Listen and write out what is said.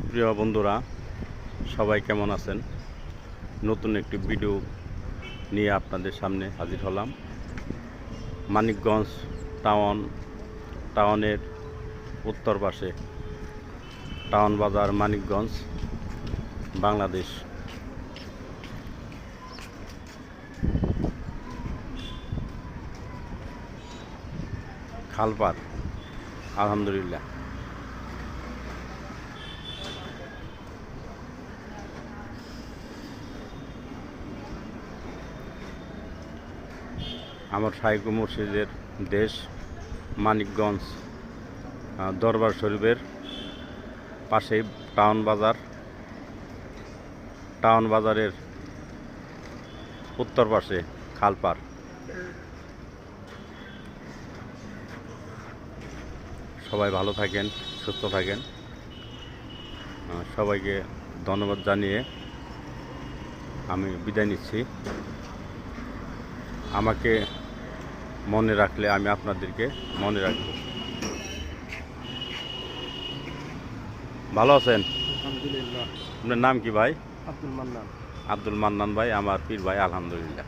প্রিয় বন্ধুরা, সবাই কেমন আছেন? নতুন একটি ভিডিও নিয়ে আপনাদের সামনে হাজির হলাম। মানিকগঞ্জ টাউনের উত্তর পাশে টাউন বাজার, মানিকগঞ্জ, বাংলাদেশ। খালপার, আলহামদুলিল্লাহ। আমার শাইখ মুর্শিদের দেশ মানিকগঞ্জ, দরবার শরীফের পাশেই টাউন বাজারের উত্তর পাশে খালপার। সবাই ভালো থাকেন, সুস্থ থাকেন। সবাইকে ধন্যবাদ জানিয়ে আমি বিদায় নিচ্ছি। আমাকে মনে রাখলে আমি আপনাদেরকে মনে রাখব। ভালো আছেন? আলহামদুলিল্লাহ। আপনার নাম কি ভাই? আব্দুল মান্নান। আব্দুল মান্নান ভাই আমার পীর ভাই, আলহামদুলিল্লাহ।